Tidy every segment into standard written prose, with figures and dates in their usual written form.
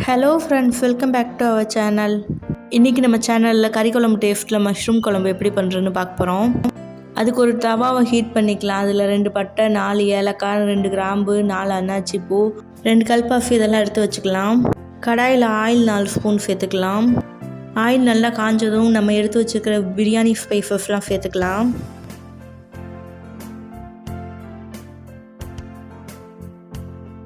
Hello friends, welcome back to our channel. இன்றைக்கி நம்ம சேனலில் கறி குழம்பு டேஸ்ட்டில் மஷ்ரூம் குழம்பு எப்படி பண்ணுறதுன்னு பார்க்க போகிறோம். அதுக்கு ஒரு தவாவை ஹீட் பண்ணிக்கலாம். அதில் 2 பட்டை, 4 ஏலக்காய், 2 கிராம்பு, 4 அன்னாச்சி பூ, 2 கல்பாஃபி இதெல்லாம் எடுத்து வச்சுக்கலாம். கடாயில் ஆயில் 4 ஸ்பூன் சேர்த்துக்கலாம். ஆயில் நல்லா காஞ்சதும் நம்ம எடுத்து வச்சுக்கிற பிரியாணி ஸ்பைசஸ்லாம் சேர்த்துக்கலாம்.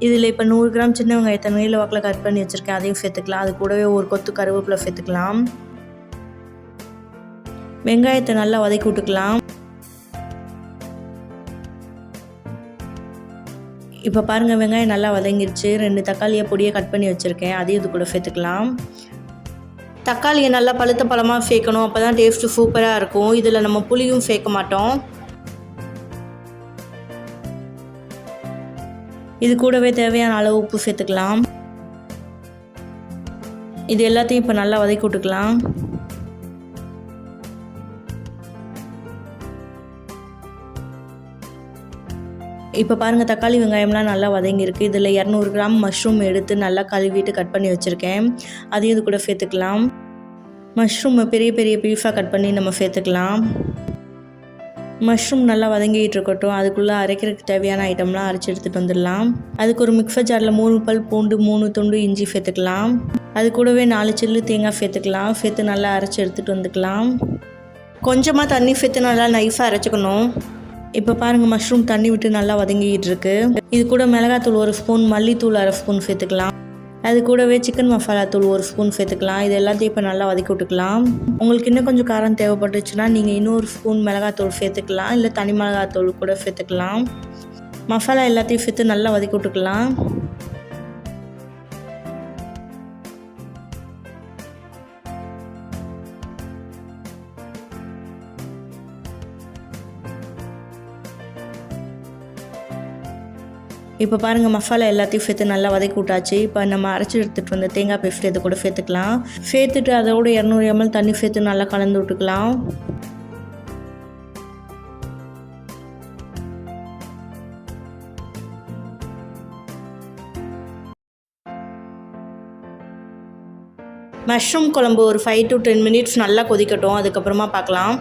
இதில் இப்போ 100 கிராம் சின்ன வெங்காயத்தை நீல வாக்கில் கட் பண்ணி வச்சுருக்கேன், அதையும் சேர்த்துக்கலாம். அது கூடவே ஒரு கொத்து கருவேப்பிலை சேர்த்துக்கலாம். வெங்காயத்தை நல்லா வதக்கி விட்டுக்கலாம். இப்போ பாருங்கள், வெங்காயம் நல்லா வதங்கிருச்சு. 2 தக்காளியை பொடியை கட் பண்ணி வச்சுருக்கேன், அதையும் இது கூட சேர்த்துக்கலாம். தக்காளியை நல்லா பழுத்த பழமாக சேர்க்கணும், அப்போ தான் டேஸ்ட்டு சூப்பராக இருக்கும். இதில் நம்ம புளியும் சேர்க்க மாட்டோம். இது கூடவே தேவையான அளவு உப்பு சேர்த்துக்கலாம். இது எல்லாத்தையும் இப்போ நல்லா வதக்கி விட்டுக்கலாம். இப்போ பாருங்கள், தக்காளி வெங்காயம்லாம் நல்லா வதங்கியிருக்கு. இதில் 200 கிராம் மஷ்ரூம் எடுத்து நல்லா கழுவிட்டு கட் பண்ணி வச்சுருக்கேன், அதையும் இது கூட சேர்த்துக்கலாம். மஷ்ரூமை பெரிய பெரிய பீஸாக கட் பண்ணி நம்ம சேர்த்துக்கலாம். மஷ்ரூம் நல்லா வதங்கிட்டு இருக்கட்டும். அதுக்குள்ளே அரைக்கிறதுக்கு தேவையான ஐட்டம்லாம் அரைச்சி எடுத்துகிட்டு வந்துடலாம். அதுக்கு ஒரு மிக்சர் ஜாரில் 3 பல் பூண்டு, 3 துண்டு இஞ்சி சேர்த்துக்கலாம். அது கூடவே 4 சில்லு தேங்காய் சேர்த்துக்கலாம். சேர்த்து நல்லா அரைச்சி எடுத்துகிட்டு வந்துக்கலாம். கொஞ்சமாக தண்ணி சேர்த்து நல்லா நைஸாக அரைச்சிக்கணும். இப்போ பாருங்கள், மஷ்ரூம் தண்ணி விட்டு நல்லா வதங்கிட்டு இருக்கு. இது கூட மிளகாத்தூள் 1 ஸ்பூன், மல்லித்தூள் 1/2 ஸ்பூன் சேர்த்துக்கலாம். அது கூடவே சிக்கன் மசாலா தூள் 1 ஸ்பூன் சேர்த்துக்கலாம். இது எல்லாத்தையும் இப்போ நல்லா வதக்கி விட்டுக்கலாம். உங்களுக்கு இன்னும் கொஞ்சம் காரம் தேவைப்பட்டுச்சுன்னா நீங்கள் இன்னொரு ஸ்பூன் மிளகாத்தூள் சேர்த்துக்கலாம், இல்லை தனி மிளகாத்தூள் கூட சேர்த்துக்கலாம். மசாலா எல்லாத்தையும் சேர்த்து நல்லா வதக்கி விட்டுக்கலாம். இப்போ பாருங்கள், மசாலா எல்லாத்தையும் சேர்த்து நல்லா வதக்கி விட்டாச்சு. இப்போ நம்ம அரைச்சி எடுத்துகிட்டு வந்த தேங்காய் பேஸ்ட் இது கூட சேர்த்துக்கலாம். சேர்த்துட்டு அதோட 200 ml தண்ணி சேர்த்து நல்லா கலந்து விட்டுக்கலாம். மஷ்ரூம் குழம்பு ஒரு 5 to 10 minutes நல்லா கொதிக்கட்டும், அதுக்கப்புறமா பார்க்கலாம்.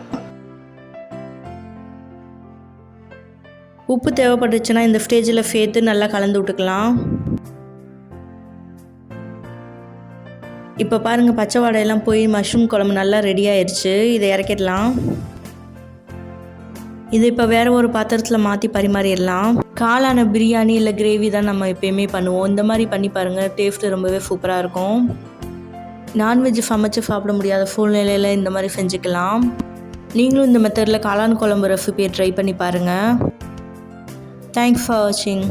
உப்பு தேவைப்பட்டுச்சுன்னா இந்த ஸ்டேஜில் சேர்த்து நல்லா கலந்து விட்டுக்கலாம். இப்போ பாருங்கள், பச்சை வாடையெல்லாம் போய் மஷ்ரூம் குழம்பு நல்லா ரெடி ஆயிடுச்சு. இதை இறக்கிடலாம். இது இப்போ வேறு ஒரு பாத்திரத்தில் மாற்றி பரிமாறிடலாம். காளான பிரியாணி இல்லை கிரேவி தான் நம்ம எப்போயுமே பண்ணுவோம். இந்த மாதிரி பண்ணி பாருங்கள், டேஸ்ட்டு ரொம்பவே சூப்பராக இருக்கும். நான்வெஜ் சமைச்சு சாப்பிட முடியாத சூழ்நிலையில் இந்த மாதிரி செஞ்சுக்கலாம். நீங்களும் இந்த மெத்தடில் காளான் குழம்பு ரெசிபியை ட்ரை பண்ணி பாருங்கள். Thanks for watching.